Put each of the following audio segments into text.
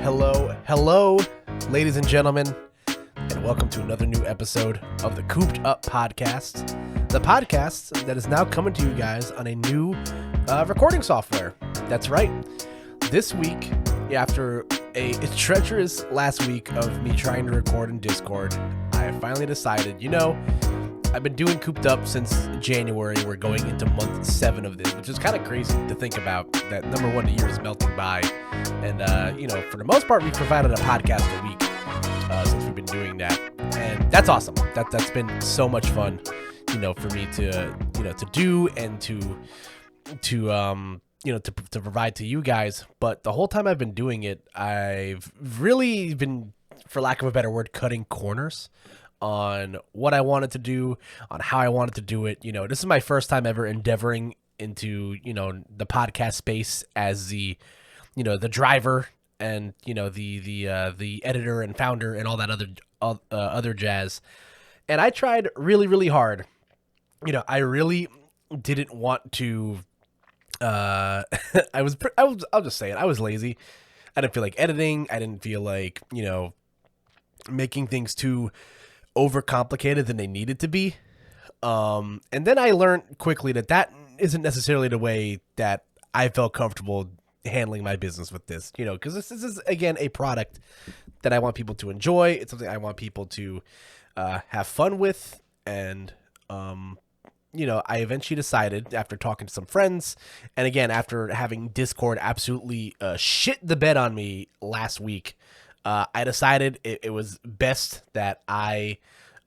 hello, ladies and gentlemen, and welcome to another new episode of the Koop'd podcast, the podcast that is now coming to you guys on a new recording software. That's right. This week, after a treacherous last week of me trying to record in Discord, I finally decided, I've been doing Koop'd Up since January. We're going into month 7 of this, which is kind of crazy to think about that number one, the year is melting by. And, for the most part, we've provided a podcast a week since we've been doing that. And that's awesome. That's been so much fun, for me to do and to provide to you guys. But the whole time I've been doing it, I've really been, for lack of a better word, cutting corners on what I wanted to do, on how I wanted to do it. This is my first time ever endeavoring into, the podcast space as the driver and, the editor and founder and all that other jazz. And I tried really, really hard. I really didn't want to, I'll just say it. I was lazy. I didn't feel like editing. I didn't feel like, making things too overcomplicated than they needed to be. And then I learned quickly that isn't necessarily the way that I felt comfortable handling my business with this, because this is, again, a product that I want people to enjoy. It's something I want people to have fun with. And, I eventually decided, after talking to some friends, and again, after having Discord absolutely shit the bed on me last week, I decided it was best that I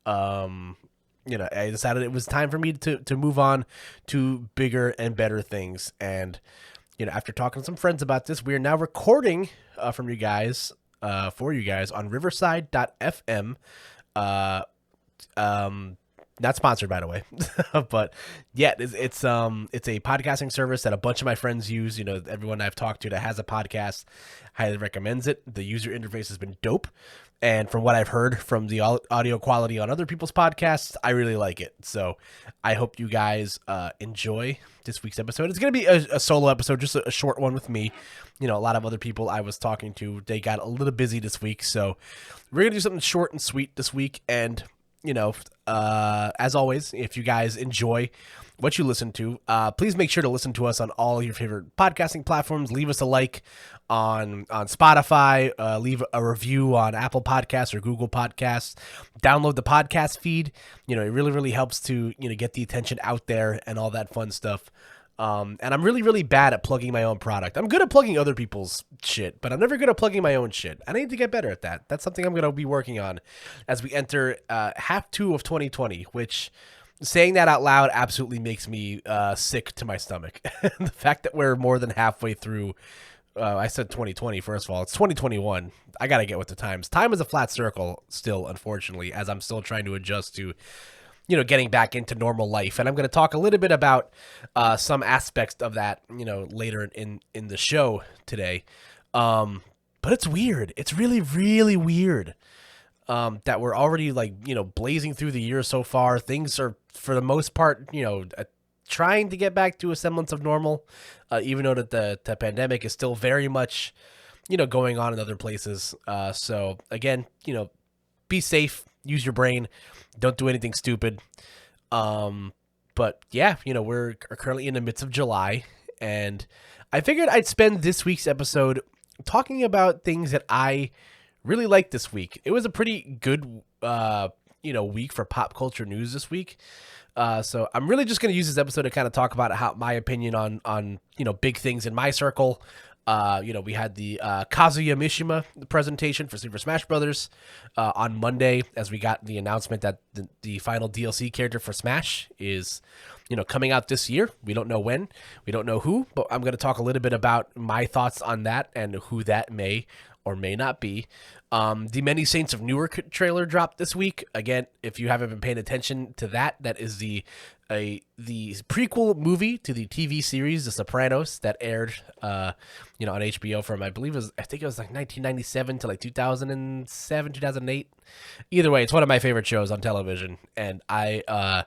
decided it was time for me to move on to bigger and better things. And, after talking to some friends about this, we are now recording for you guys on Riverside.fm. Not sponsored, by the way, but yeah, it's a podcasting service that a bunch of my friends use. Everyone I've talked to that has a podcast highly recommends it. The user interface has been dope, and from what I've heard from the audio quality on other people's podcasts, I really like it. So I hope you guys enjoy this week's episode. It's gonna be a solo episode, just a short one with me. A lot of other people I was talking to, they got a little busy this week, so we're gonna do something short and sweet this week. And as always, if you guys enjoy what you listen to, please make sure to listen to us on all your favorite podcasting platforms. Leave us a like on Spotify, leave a review on Apple Podcasts or Google Podcasts, download the podcast feed. It really, really helps to, get the attention out there and all that fun stuff. And I'm really, really bad at plugging my own product. I'm good at plugging other people's shit, but I'm never good at plugging my own shit. I need to get better at that. That's something I'm going to be working on as we enter half 2 of 2020, which, saying that out loud, absolutely makes me sick to my stomach. The fact that we're more than halfway through, I said 2020, first of all, it's 2021. I got to get with the times. Time is a flat circle still, unfortunately, as I'm still trying to adjust to getting back into normal life. And I'm going to talk a little bit about some aspects of that, later in the show today. But it's weird. It's really, really weird that we're already blazing through the year so far. Things are, for the most part, trying to get back to a semblance of normal, even though that the pandemic is still very much, going on in other places. So again, be safe, use your brain. Don't do anything stupid. But yeah, we're currently in the midst of July, and I figured I'd spend this week's episode talking about things that I really liked this week. It was a pretty good, week for pop culture news this week. So I'm really just going to use this episode to kind of talk about how my opinion on big things in my circle. We had the Kazuya Mishima presentation for Super Smash Brothers on Monday, as we got the announcement that the final DLC character for Smash is, coming out this year. We don't know when, we don't know who, but I'm going to talk a little bit about my thoughts on that and who that may or may not be. The Many Saints of Newark trailer dropped this week. Again, if you haven't been paying attention to that is the prequel movie to the TV series The Sopranos that aired on HBO from, I think it was like 1997 to like 2007, 2008. Either way, it's one of my favorite shows on television, and I'm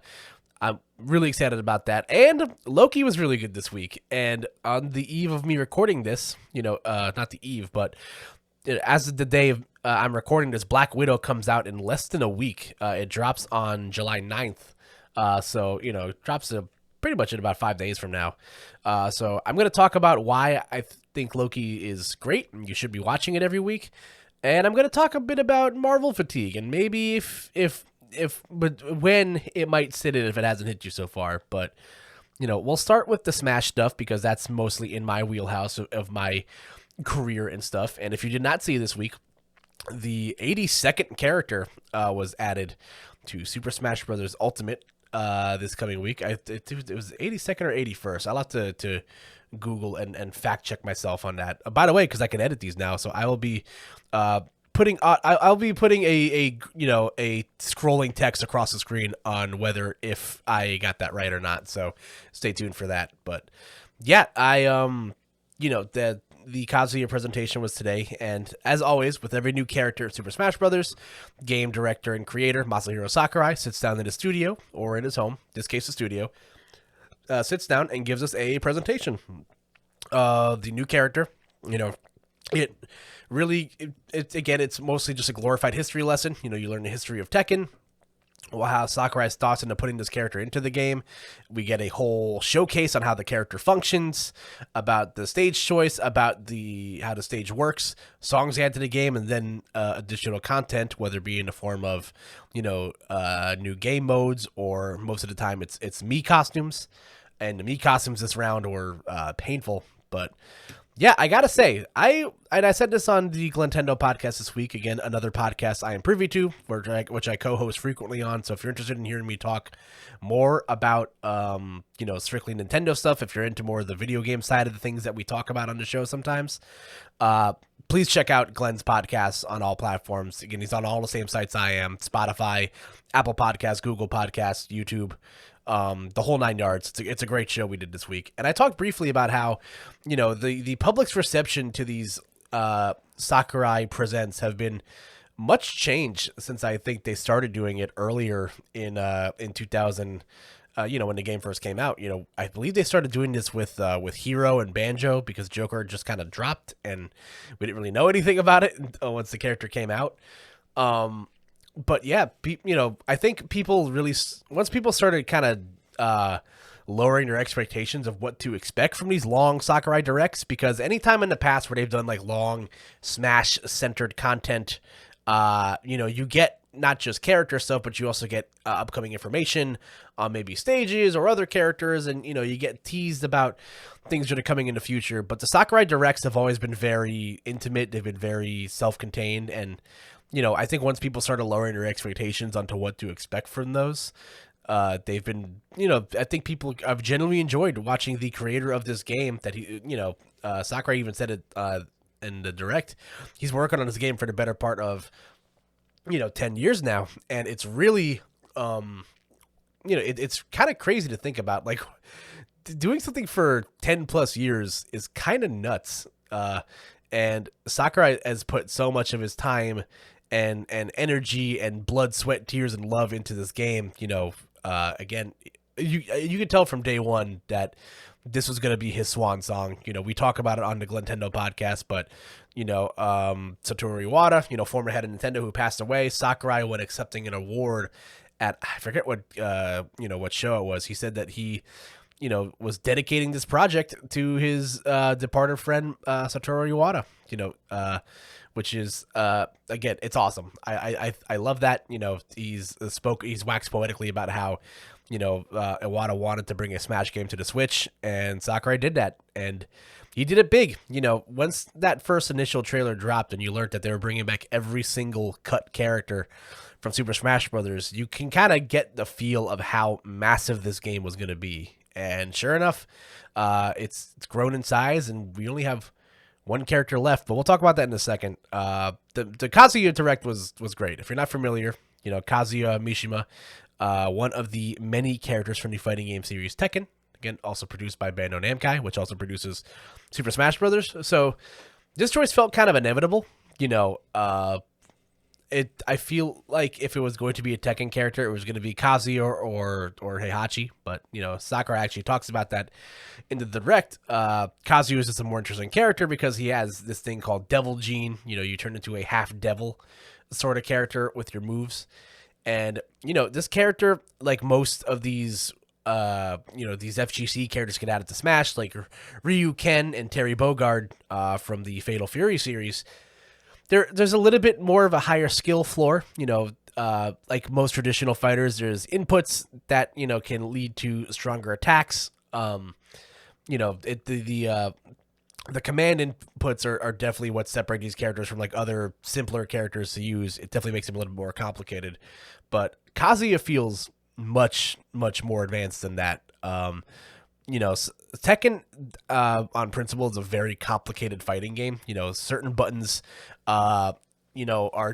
really excited about that. And Loki was really good this week. And on the eve of me recording this, not the eve, but as of the day I'm recording this, Black Widow comes out in less than a week. It drops on July 9th. So, it drops pretty much in about 5 days from now. So I'm going to talk about why I think Loki is great and you should be watching it every week. And I'm going to talk a bit about Marvel fatigue and maybe but when it might sit in if it hasn't hit you so far. But, we'll start with the Smash stuff because that's mostly in my wheelhouse of my career and stuff. And if you did not see this week, the 82nd character was added to Super Smash Bros. Ultimate this coming week. It was 82nd or 81st. I'll have to Google and fact check myself on that. By the way, because I can edit these now, so I will be putting I'll be putting a scrolling text across the screen on whether if I got that right or not. So stay tuned for that. But yeah, the Kazuya presentation was today, and as always, with every new character of Super Smash Bros., game director and creator Masahiro Sakurai sits down in his studio, or in his home, in this case the studio, sits down and gives us a presentation. The new character, it really, it's mostly just a glorified history lesson. You learn the history of Tekken, how Sakurai's thoughts into putting this character into the game. We get a whole showcase on how the character functions, about the stage choice, about how the stage works, songs added to the game, and then additional content, whether it be in the form of new game modes, or most of the time it's Mii costumes. And the Mii costumes this round were painful, but yeah, I gotta say, I said this on the Glintendo podcast this week. Again, another podcast I am privy to, which I co-host frequently on. So if you're interested in hearing me talk more about, strictly Nintendo stuff, if you're into more of the video game side of the things that we talk about on the show sometimes, please check out Glenn's podcast on all platforms. Again, he's on all the same sites I am: Spotify, Apple Podcasts, Google Podcasts, YouTube. The whole 9 yards. It's a great show we did this week. And I talked briefly about how, the public's reception to these Sakurai presents have been much changed since I think they started doing it earlier in 2000, when the game first came out. I believe they started doing this with Hero and Banjo because Joker just kind of dropped and we didn't really know anything about it once the character came out. But yeah, I think people really, once people started kind of lowering their expectations of what to expect from these long Sakurai Directs, because anytime in the past where they've done like long Smash-centered content, you get not just character stuff, but you also get upcoming information on maybe stages or other characters, and you get teased about things that are coming in the future. But the Sakurai Directs have always been very intimate. They've been very self-contained, and I think once people started lowering their expectations onto what to expect from those, they've been, I think people have generally enjoyed watching the creator of this game that Sakurai even said it in the direct. He's working on this game for the better part of, 10 years now. And it's really, it's kind of crazy to think about. Like, doing something for 10 plus years is kind of nuts. And Sakurai has put so much of his time and energy and blood, sweat, tears, and love into this game. Again, you could tell from day one that this was going to be his swan song. We talk about it on the Glintendo podcast, but Satoru Iwata, former head of Nintendo who passed away, Sakurai, when accepting an award at, I forget what what show it was, he said that he was dedicating this project to his departed friend Satoru Iwata. Which is again, it's awesome. I love that. He's waxed poetically about how Iwata wanted to bring a Smash game to the Switch, and Sakurai did that, and he did it big. Once that first initial trailer dropped, and you learned that they were bringing back every single cut character from Super Smash Brothers, you can kind of get the feel of how massive this game was going to be. And sure enough, it's grown in size, and we only have one character left, but we'll talk about that in a second. The Kazuya Direct was great. If you're not familiar, Kazuya Mishima, one of the many characters from the fighting game series Tekken, again, also produced by Bandai Namco, which also produces Super Smash Brothers. So this choice felt kind of inevitable. I feel like if it was going to be a Tekken character, it was going to be Kazuya or Heihachi. But Sakurai actually talks about that in the direct. Kazuya is just a more interesting character because he has this thing called Devil Gene. You turn into a half devil sort of character with your moves, and this character, like most of these. These FGC characters get added to Smash, like Ryu Ken and Terry Bogard from the Fatal Fury series. There's a little bit more of a higher skill floor. Like most traditional fighters, there's inputs that can lead to stronger attacks. The command inputs are definitely what separate these characters from like other simpler characters to use. It definitely makes them a little bit more complicated. But Kazuya feels much more advanced than that. Tekken on principle is a very complicated fighting game. Certain buttons are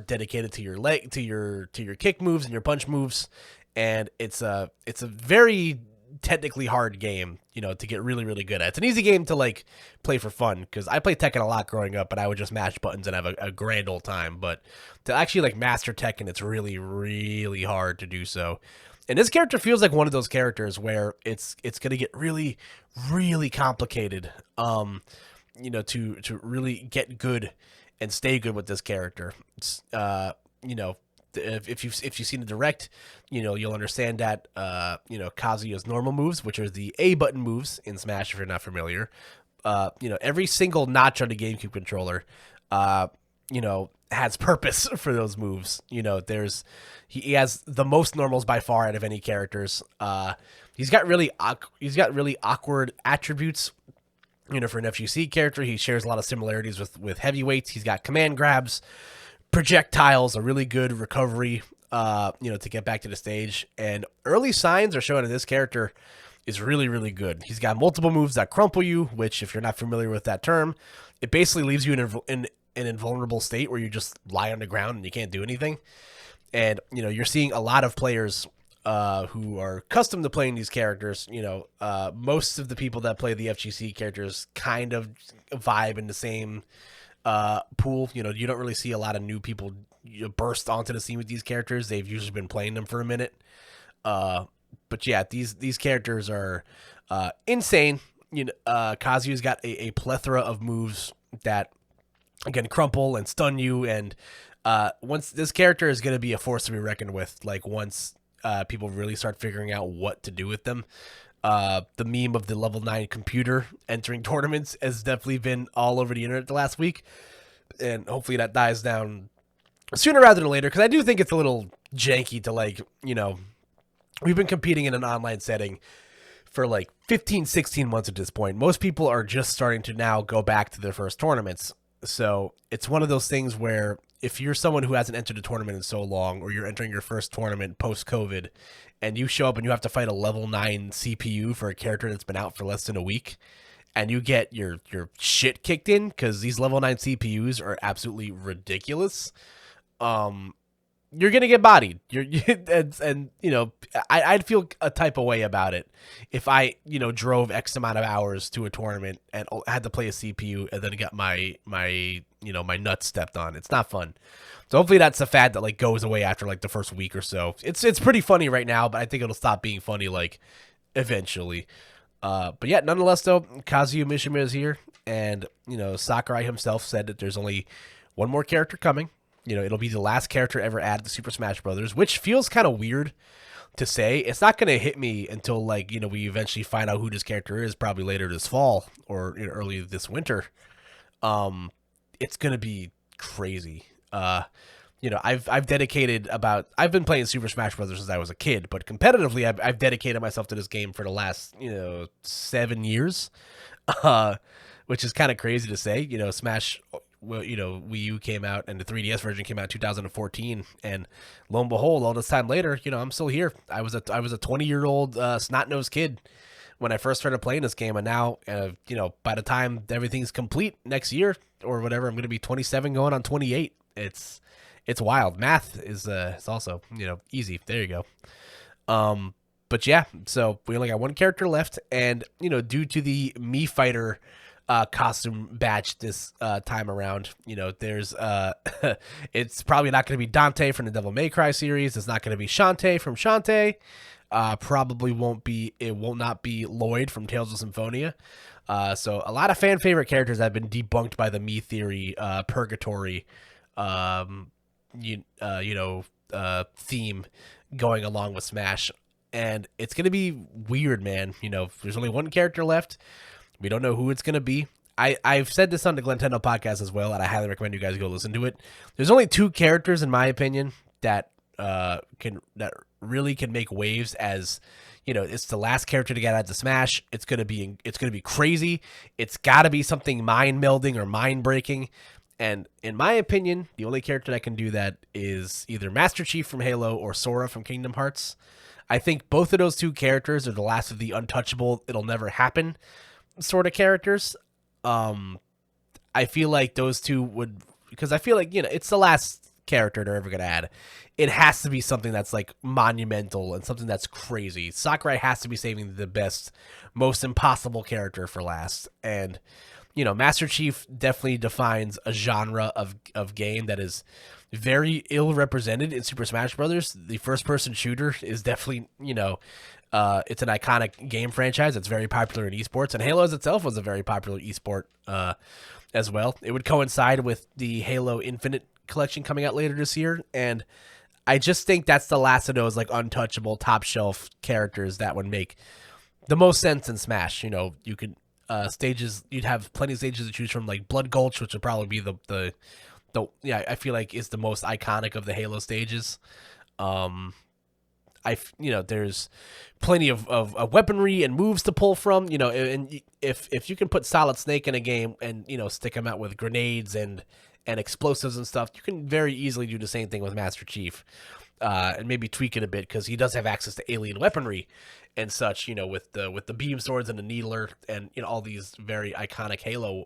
dedicated to your leg, to your kick moves and your punch moves, and it's a very technically hard game, to get really good at. It's an easy game to like play for fun because I played Tekken a lot growing up, and I would just mash buttons and have a grand old time. But to actually like master Tekken, it's really hard to do so. And this character feels like one of those characters where it's going to get really complicated, to really get good and stay good with this character. It's, if you've seen the direct, you'll understand that, Kazuya's normal moves, which are the A button moves in Smash, if you're not familiar, every single notch on the GameCube controller, has purpose for those moves. He has the most normals by far out of any characters. He's got really awkward attributes. For an FGC character, he shares a lot of similarities with heavyweights. He's got command grabs, projectiles, a really good recovery, to get back to the stage. And early signs are showing that this character is really good. He's got multiple moves that crumple you, which, if you're not familiar with that term, it basically leaves you in an invulnerable state where you just lie on the ground and you can't do anything. And you're seeing a lot of players who are accustomed to playing these characters. Most of the people that play the FGC characters kind of vibe in the same pool. You don't really see a lot of new people burst onto the scene with these characters. They've usually been playing them for a minute. But yeah, these characters are insane. Kazuya's got a plethora of moves that, again, crumple and stun you, and once this character is going to be a force to be reckoned with. Like once people really start figuring out what to do with them. The meme of the level 9 computer entering tournaments has definitely been all over the internet the last week, and hopefully that dies down sooner rather than later, because I do think it's a little janky to, like, we've been competing in an online setting for like 15-16 months at this point. Most people are just starting to now go back to their first tournaments. So it's one of those things where if you're someone who hasn't entered a tournament in so long, or you're entering your first tournament post-COVID, and you show up and you have to fight a level 9 CPU for a character that's been out for less than a week, and you get your shit kicked in because these level 9 CPUs are absolutely ridiculous, you're gonna get bodied. I'd feel a type of way about it if I drove X amount of hours to a tournament and had to play a CPU and then got my nuts stepped on. It's not fun. So hopefully that's a fad that like goes away after like the first week or so. It's pretty funny right now, but I think it'll stop being funny like eventually. But yeah, nonetheless though, Kazuya Mishima is here, and Sakurai himself said that there's only one more character coming. It'll be the last character ever added to Super Smash Brothers, which feels kind of weird to say. It's not going to hit me until like, we eventually find out who this character is, probably later this fall or early this winter. It's going to be crazy. I've been playing Super Smash Brothers since I was a kid, but competitively I've dedicated myself to this game for the last, 7 years, which is kind of crazy to say. Smash, Wii U came out and the 3DS version came out in 2014, and lo and behold, all this time later, I'm still here. I was a 20-year-old snot-nosed kid when I first started playing this game, and now, by the time everything's complete next year or whatever, I'm going to be 27 going on 28. It's wild. Math is also, easy. There you go. But yeah, so we only got one character left, and, due to the Mii Fighter costume batch this time around. There's it's probably not going to be Dante from the Devil May Cry series. It's not going to be Shantae from Shantae. Probably won't be. It will not be Lloyd from Tales of Symphonia. So a lot of fan favorite characters have been debunked by the Me Theory Purgatory, theme going along with Smash, and it's gonna be weird, man. There's only one character left. We don't know who it's gonna be. I've said this on the Glintendo podcast as well, and I highly recommend you guys go listen to it. There's only two characters, in my opinion, that really can make waves as it's the last character to get out of Smash. It's gonna be crazy. It's got to be something mind melding or mind breaking. And in my opinion, the only character that can do that is either Master Chief from Halo or Sora from Kingdom Hearts. I think both of those two characters are the last of the untouchable, it'll never happen sort of characters. I feel like those two would, because I feel like it's the last character they're ever gonna add. It has to be something that's like monumental and something that's crazy. Sakurai has to be saving the best, most impossible character for last. And Master Chief definitely defines a genre of game that is very ill represented in Super Smash Brothers. The first person shooter is definitely it's an iconic game franchise. It's very popular in esports, and Halo itself was a very popular esport as well. It would coincide with the Halo Infinite collection coming out later this year, and I just think that's the last of those like untouchable top shelf characters that would make the most sense in Smash. You could stages, you'd have plenty of stages to choose from, like Blood Gulch, which would probably be the I feel like is the most iconic of the Halo stages. There's plenty of weaponry and moves to pull from, and if you can put Solid Snake in a game and stick him out with grenades and explosives and stuff, you can very easily do the same thing with Master Chief, and maybe tweak it a bit because he does have access to alien weaponry and such, with the beam swords and the needler and all these very iconic Halo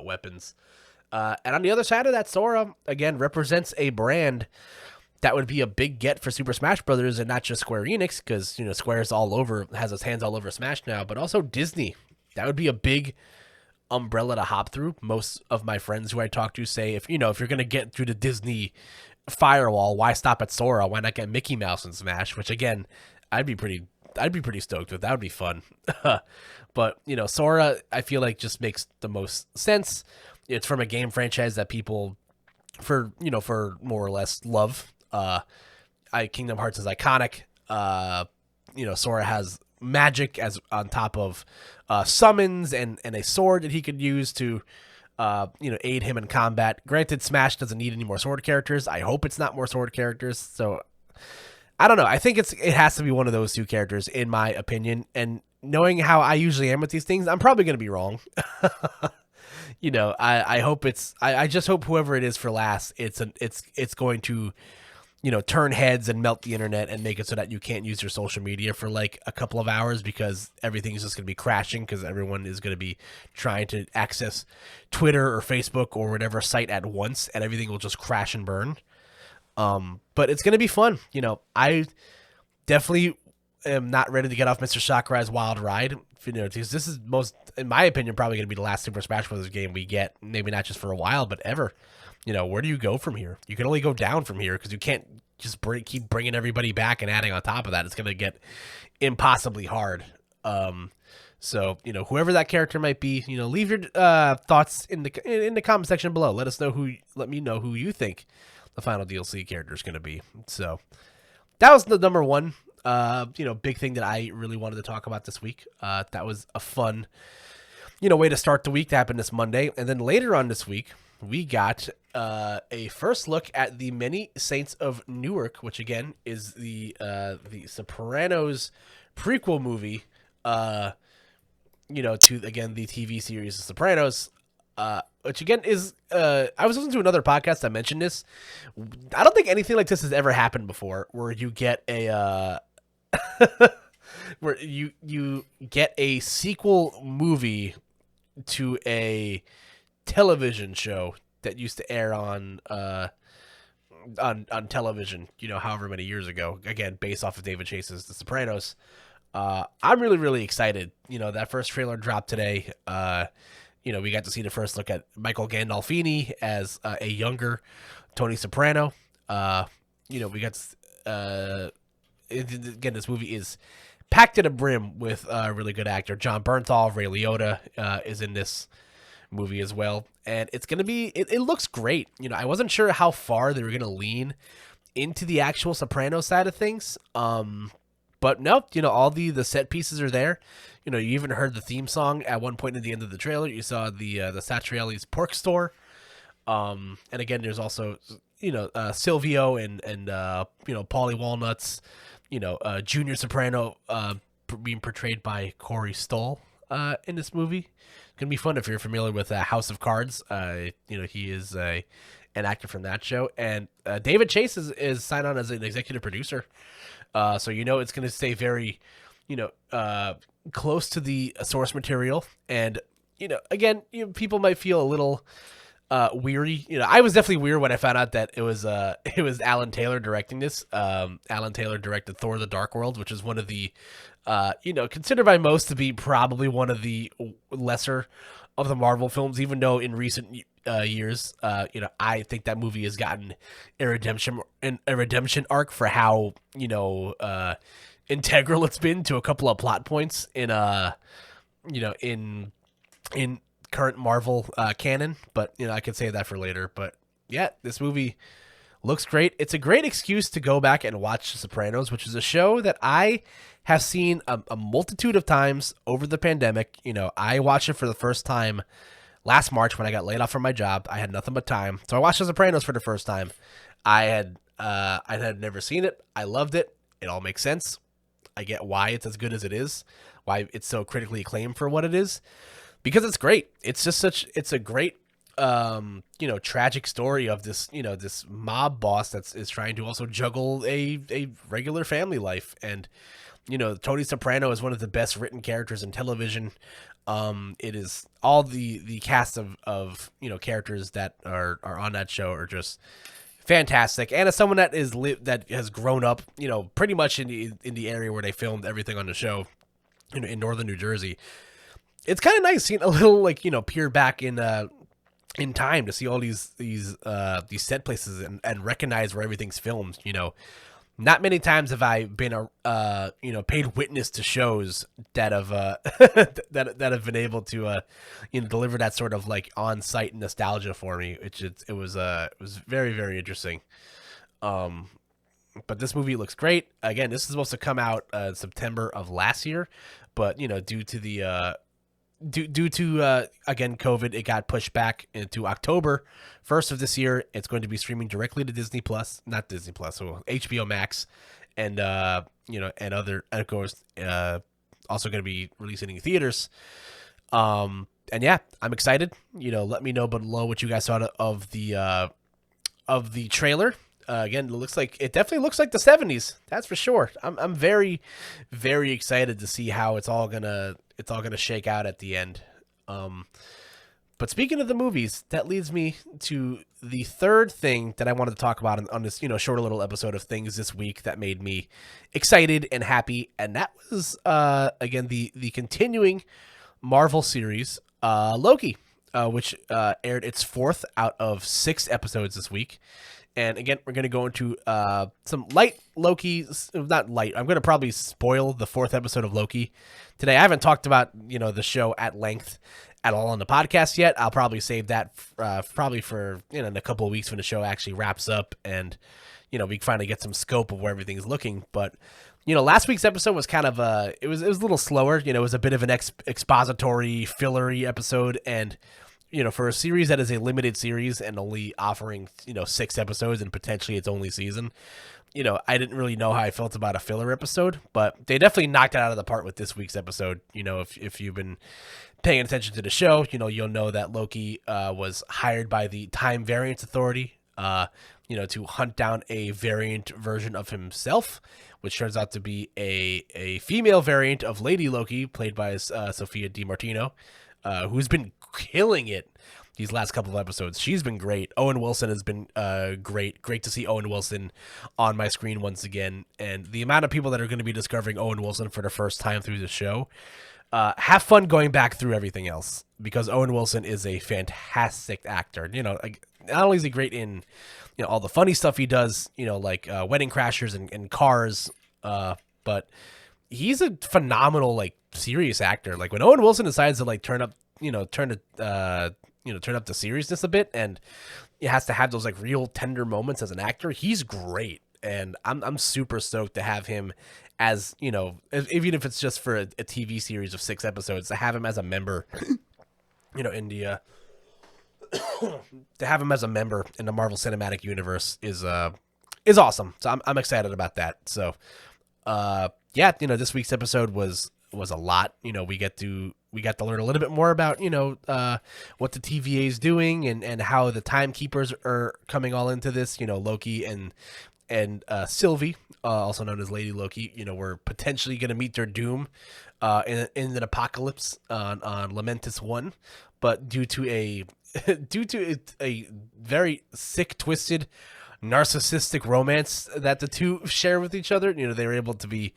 weapons. And on the other side of that, Sora again represents a brand that would be a big get for Super Smash Brothers, and not just Square Enix, because Square's has its hands all over Smash now, but also Disney. That would be a big umbrella to hop through. Most of my friends who I talk to say, if you're gonna get through the Disney firewall, why stop at Sora? Why not get Mickey Mouse in Smash? Which again, I'd be pretty stoked with. That would be fun. But Sora, I feel like just makes the most sense. It's from a game franchise that people, for more or less love. Kingdom Hearts is iconic. Sora has magic as on top of summons and a sword that he could use to aid him in combat. Granted, Smash doesn't need any more sword characters. I hope it's not more sword characters. So I don't know. I think it has to be one of those two characters, in my opinion. And knowing how I usually am with these things, I'm probably going to be wrong. I hope I just hope whoever it is for last, it's going to turn heads and melt the internet and make it so that you can't use your social media for like a couple of hours, because everything's just going to be crashing because everyone is going to be trying to access Twitter or Facebook or whatever site at once, and everything will just crash and burn. But it's going to be fun. I definitely am not ready to get off Mr. Sakurai's wild ride. Because this is in my opinion, probably going to be the last Super Smash Bros. Game we get. Maybe not just for a while, but ever. Where do you go from here? You can only go down from here, because you can't just keep bringing everybody back and adding on top of that. It's going to get impossibly hard. So whoever that character might be, leave your thoughts in the comment section below. Let me know who you think the final DLC character is going to be. So that was the number one big thing that I really wanted to talk about this week. That was a fun way to start the week. To happen this Monday. And then later on this week, we got a first look at the Many Saints of Newark, which again is the Sopranos prequel movie, to again the TV series The Sopranos, which again is I was listening to another podcast that mentioned this. I don't think anything like this has ever happened before, where you get a where you get a sequel movie to a television show that used to air on television, however many years ago, again, based off of David Chase's The Sopranos. I'm really, really excited. That first trailer dropped today. we got to see the first look at Michael Gandolfini as a younger Tony Soprano. We got again, this movie is packed to the brim with a really good actor. John Bernthal, Ray Liotta is in this movie as well, and it's gonna be. It looks great. I wasn't sure how far they were gonna lean into the actual Soprano side of things. But no, all the set pieces are there. You even heard the theme song at one point at the end of the trailer. You saw the Satriali's pork store. And again, there's also Silvio and Paulie Walnuts. Junior Soprano being portrayed by Corey Stoll in this movie. It's gonna be fun if you're familiar with House of Cards. He is an actor from that show, and David Chase is signed on as an executive producer. So it's going to stay very, close to the source material. And, again, people might feel a little weary. I was definitely weird when I found out that it was Alan Taylor directing this. Alan Taylor directed Thor: The Dark World, which is one of the, considered by most to be probably one of the lesser of the Marvel films, even though in recent years, I think that movie has gotten a redemption arc for how integral it's been to a couple of plot points in in current Marvel canon. But I could save that for later. But yeah, this movie looks great. It's a great excuse to go back and watch The Sopranos, which is a show that I have seen a multitude of times over the pandemic. I watched it for the first time last March when I got laid off from my job. I had nothing but time, so I watched The Sopranos for the first time. I had never seen it. I loved it. It all makes sense. I get why it's as good as it is, why it's so critically acclaimed for what it is, because it's great. It's just it's a great tragic story of this this mob boss is trying to also juggle a regular family life. And Tony Soprano is one of the best written characters in television. It is all the cast of characters that are on that show are just fantastic. And as someone that has grown up pretty much in the area where they filmed everything on the show, in northern New Jersey, it's kind of nice seeing a little peer back in time to see all these set places and recognize where everything's filmed. Not many times have I been paid witness to shows that have that have been able to deliver that sort of on-site nostalgia for me. It was very, very interesting. But this movie looks great. Again, this is supposed to come out September of last year, but due to the due to again COVID, it got pushed back into October 1st of this year. It's going to be streaming directly to so HBO Max, and and other, and of course also going to be releasing in theaters. And yeah, I'm excited. Let me know below what you guys thought of the trailer. Again, it definitely looks like the 70s. That's for sure. I'm very, very excited to see how it's all gonna shake out at the end. But speaking of the movies, that leads me to the third thing that I wanted to talk about on this shorter little episode of things this week that made me excited and happy, and that was again the continuing Marvel series Loki, which aired its 4th out of 6 episodes this week. And again, we're going to go into some light Loki, not light. I'm going to probably spoil the 4th episode of Loki today. I haven't talked about, the show at length at all on the podcast yet. I'll probably save that probably for, in a couple of weeks when the show actually wraps up and, we can finally get some scope of where everything's looking. But, last week's episode was kind of it was a little slower. It was a bit of an expository, fillery episode. And, for a series that is a limited series and only offering, 6 episodes and potentially its only season, I didn't really know how I felt about a filler episode, but they definitely knocked it out of the park with this week's episode. If you've been paying attention to the show, you'll know that Loki was hired by the Time Variance Authority, to hunt down a variant version of himself, which turns out to be a female variant of Lady Loki, played by Sophia DiMartino, who's been killing it these last couple of episodes. She's been great. Owen Wilson has been great. Great to see Owen Wilson on my screen once again. And the amount of people that are going to be discovering Owen Wilson for the first time through the show have fun going back through everything else, because Owen Wilson is a fantastic actor. Like, not only is he great in all the funny stuff he does, like Wedding Crashers and Cars, but he's a phenomenal like serious actor. Like when Owen Wilson decides to like turn up the seriousness a bit, and it has to have those like real tender moments as an actor, he's great. And I'm super stoked to have him as, even if it's just for a TV series of 6 episodes, to have him as a member, India, to have him as a member in the Marvel Cinematic Universe is awesome. So I'm excited about that. So, this week's episode was a lot. We got to learn a little bit more about, what the TVA is doing, and how the timekeepers are coming all into this, Loki and Sylvie, also known as Lady Loki, we're potentially going to meet their doom in an apocalypse on Lamentus 1, but due to a very sick, twisted, narcissistic romance that the two share with each other, they were able to be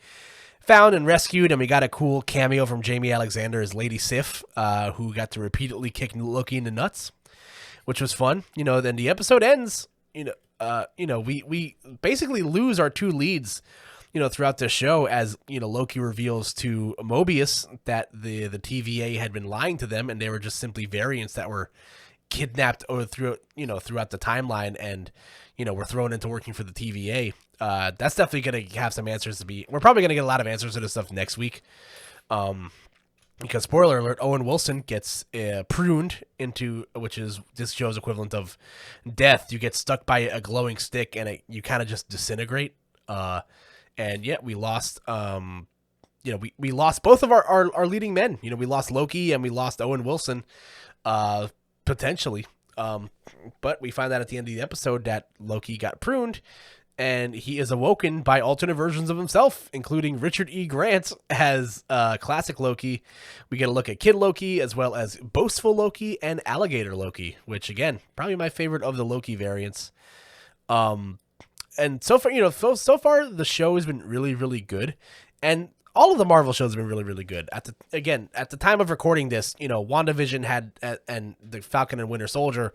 found and rescued, and we got a cool cameo from Jamie Alexander as Lady Sif, who got to repeatedly kick Loki in the nuts, which was fun. Then the episode ends, we basically lose our 2 leads, throughout the show, as, Loki reveals to Mobius that the TVA had been lying to them, and they were just simply variants that were kidnapped throughout the timeline, and, were thrown into working for the TVA. That's definitely going to have some answers we're probably going to get a lot of answers to this stuff next week. Because, spoiler alert, Owen Wilson gets pruned into, which is this show's equivalent of death. You get stuck by a glowing stick, and you kind of just disintegrate. And yet we lost, we lost both of our leading men. We lost Loki and we lost Owen Wilson, potentially. But we find out at the end of the episode that Loki got pruned, and he is awoken by alternate versions of himself, including Richard E. Grant as classic Loki. We get a look at Kid Loki, as well as Boastful Loki and Alligator Loki, which, again, probably my favorite of the Loki variants. And so far, so far the show has been really, really good, and all of the Marvel shows have been really, really good. At the time of recording this, WandaVision and the Falcon and Winter Soldier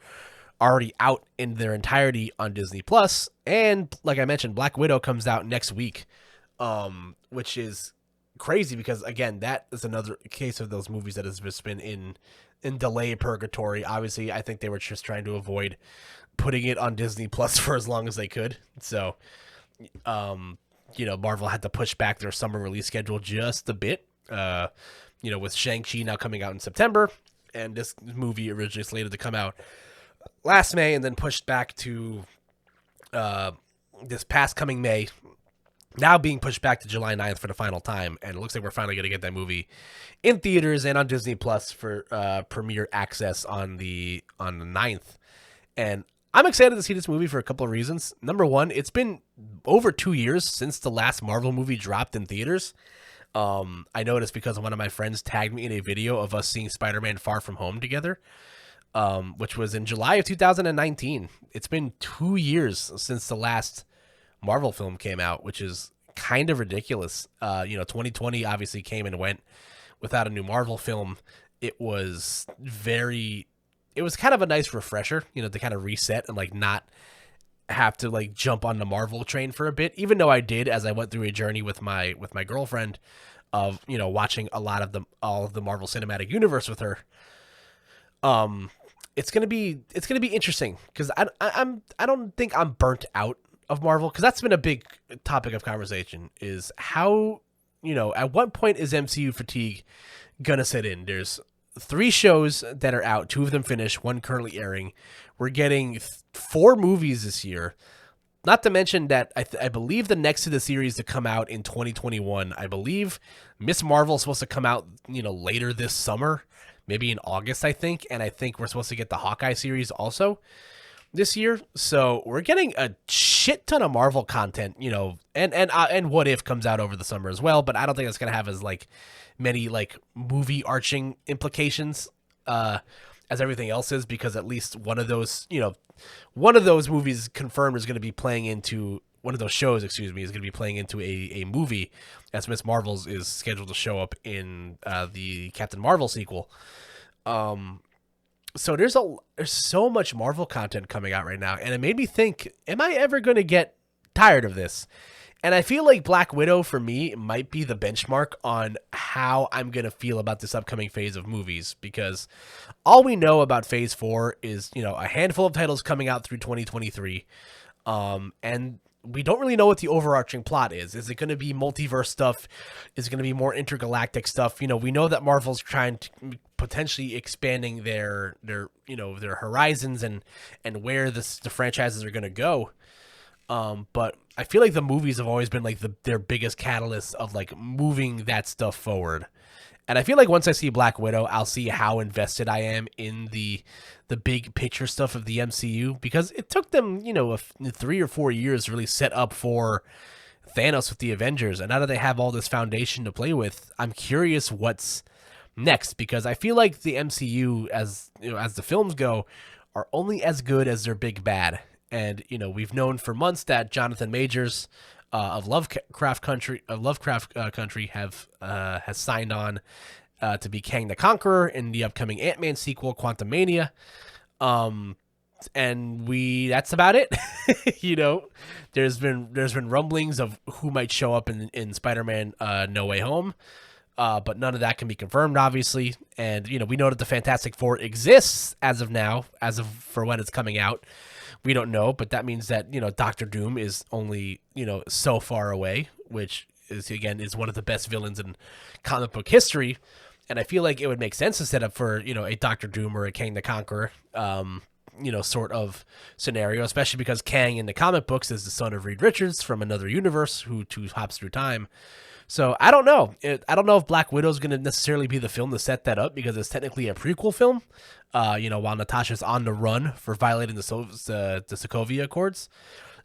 already out in their entirety on Disney Plus, and like I mentioned, Black Widow comes out next week, which is crazy because, again, that is another case of those movies that has just been in delay purgatory. Obviously, I think they were just trying to avoid putting it on Disney Plus for as long as they could. So, Marvel had to push back their summer release schedule just a bit, with Shang-Chi now coming out in September, and this movie originally slated to come out last May and then pushed back to this past coming May, now being pushed back to July 9th for the final time. And it looks like we're finally going to get that movie in theaters and on Disney Plus for premiere access on the 9th. And I'm excited to see this movie for a couple of reasons. Number one, it's been over 2 years since the last Marvel movie dropped in theaters. I noticed because one of my friends tagged me in a video of us seeing Spider-Man Far From Home together, which was in July of 2019. It's been 2 years since the last Marvel film came out, which is kind of ridiculous. 2020 obviously came and went without a new Marvel film. It was kind of a nice refresher, to kind of reset and like not have to like jump on the Marvel train for a bit, even though I did, as I went through a journey with my girlfriend of, watching all of the Marvel Cinematic Universe with her. It's gonna be interesting because I don't think I'm burnt out of Marvel, because that's been a big topic of conversation, is how, at what point is MCU fatigue gonna set in? There's 3 shows that are out, 2 of them finished, 1 currently airing. We're getting 4 movies this year. Not to mention that I believe the next of the series to come out in 2021, I believe Miss Marvel is supposed to come out, later this summer, maybe in August, I think. And I think we're supposed to get the Hawkeye series also this year. So we're getting a shit ton of Marvel content, and What If comes out over the summer as well. But I don't think it's going to have as like many like movie arching implications as everything else is, because at least one of those movies confirmed is going to be playing into one of those shows, excuse me, is going to be playing into a movie, as Miss Marvel's is scheduled to show up in the Captain Marvel sequel. So there's so much Marvel content coming out right now, and it made me think, am I ever going to get tired of this? And I feel like Black Widow, for me, might be the benchmark on how I'm going to feel about this upcoming phase of movies, because all we know about Phase 4 is, a handful of titles coming out through 2023, and we don't really know what the overarching plot is. Is it going to be multiverse stuff? Is it going to be more intergalactic stuff? We know that Marvel's trying to potentially expanding their horizons and where the franchises are going to go. But I feel like the movies have always been like their biggest catalyst of like moving that stuff forward. And I feel like once I see Black Widow, I'll see how invested I am in the big picture stuff of the MCU, because it took them, 3 or 4 years to really set up for Thanos with the Avengers. And now that they have all this foundation to play with, I'm curious what's next, because I feel like the MCU, as the films go, are only as good as their big bad. And, we've known for months that Jonathan Majors of Lovecraft Country has signed on to be Kang the Conqueror in the upcoming Ant-Man sequel, Quantumania. And that's about it. There's been rumblings of who might show up in Spider-Man No Way Home. But none of that can be confirmed, obviously. And, we know that the Fantastic Four exists as of now, for when it's coming out. We don't know, but that means that, Doctor Doom is only, so far away, which is one of the best villains in comic book history. And I feel like it would make sense to set up for, a Doctor Doom or a Kang the Conqueror, sort of scenario, especially because Kang in the comic books is the son of Reed Richards from another universe who hops through time. So I don't know. I don't know if Black Widow is going to necessarily be the film to set that up, because it's technically a prequel film. While Natasha's on the run for violating the Sokovia Accords.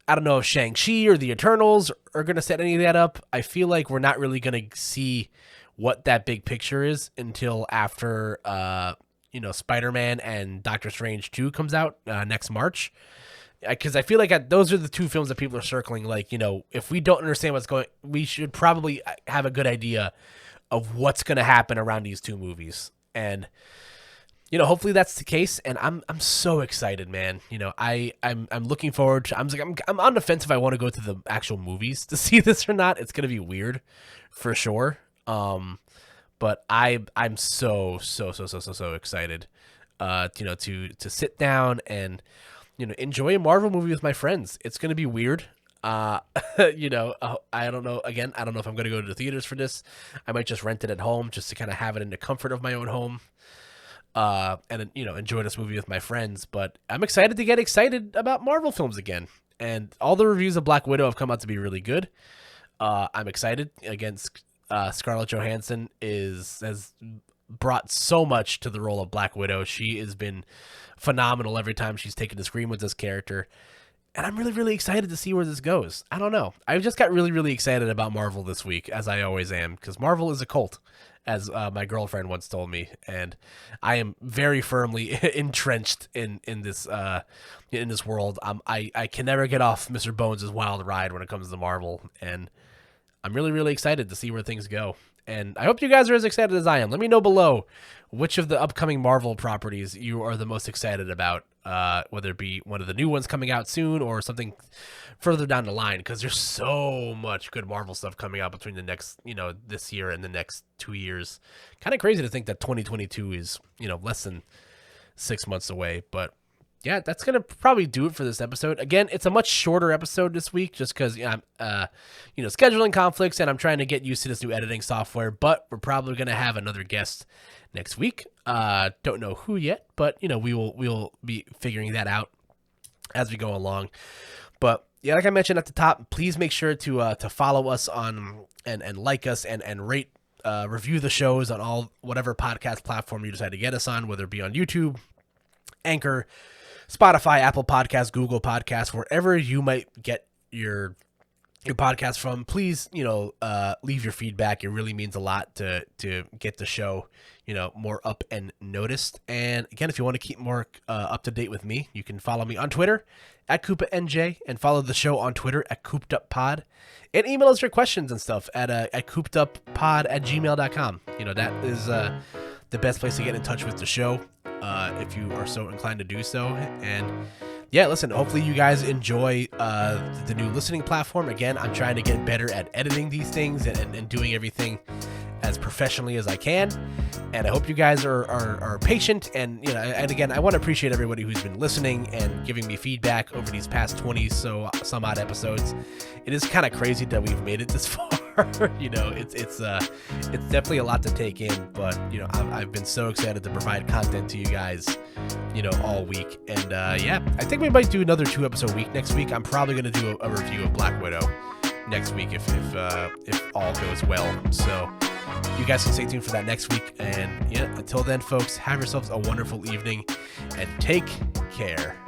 I don't know if Shang-Chi or the Eternals are going to set any of that up. I feel like we're not really going to see what that big picture is until after, Spider-Man and Doctor Strange 2 comes out next March. Because I feel like those are the two films that people are circling. Like, if we don't understand what's going, we should probably have a good idea of what's going to happen around these two movies. And, hopefully that's the case. And I'm so excited, man. I'm looking forward to. I'm on the fence if I want to go to the actual movies to see this or not. It's going to be weird, for sure. But I'm so excited. To sit down and, enjoy a Marvel movie with my friends. It's going to be weird. I don't know. Again, I don't know if I'm going to go to the theaters for this. I might just rent it at home just to kind of have it in the comfort of my own home. And enjoy this movie with my friends. But I'm excited to get excited about Marvel films again. And all the reviews of Black Widow have come out to be really good. I'm excited. Again, Scarlett Johansson has brought so much to the role of Black Widow. She has been phenomenal every time she's taken the screen with this character. And I'm really, really excited to see where this goes. I don't know. I just got really, really excited about Marvel this week, as I always am, because Marvel is a cult, as my girlfriend once told me. And I am very firmly entrenched in this world. I can never get off Mr. Bones' wild ride when it comes to Marvel. And I'm really, really excited to see where things go. And I hope you guys are as excited as I am. Let me know below which of the upcoming Marvel properties you are the most excited about, whether it be one of the new ones coming out soon or something further down the line, because there's so much good Marvel stuff coming out between the next, this year and the next 2 years. Kind of crazy to think that 2022 is, less than 6 months away, but yeah, that's going to probably do it for this episode. Again, it's a much shorter episode this week just because I'm, scheduling conflicts and I'm trying to get used to this new editing software, but we're probably going to have another guest next week. Don't know who yet, but, we will be figuring that out as we go along. But yeah, like I mentioned at the top, please make sure to follow us on and like us and rate, review the shows on whatever podcast platform you decide to get us on, whether it be on YouTube, Anchor, Spotify, Apple Podcasts, Google Podcasts, wherever you might get your podcast from. Please, leave your feedback. It really means a lot to get the show, more up and noticed. And again, if you want to keep more up to date with me, you can follow me on Twitter at KoopaNJ and follow the show on Twitter at Koop'dUpPod, and email us your questions and stuff at Koop'dUpPod@gmail.com. That is the best place to get in touch with the show if you are so inclined to do so. And yeah, listen, hopefully you guys enjoy the new listening platform. Again, I'm trying to get better at editing these things and doing everything as professionally as I can. And I hope you guys are patient. And, and again, I want to appreciate everybody who's been listening and giving me feedback over these past 20 some odd episodes. It is kind of crazy that we've made it this far. It's definitely a lot to take in, but I've been so excited to provide content to you guys, all week. And I think we might do another 2-episode week next week. I'm probably going to do a review of Black Widow next week if all goes well. So you guys can stay tuned for that next week. And until then, folks, have yourselves a wonderful evening and take care.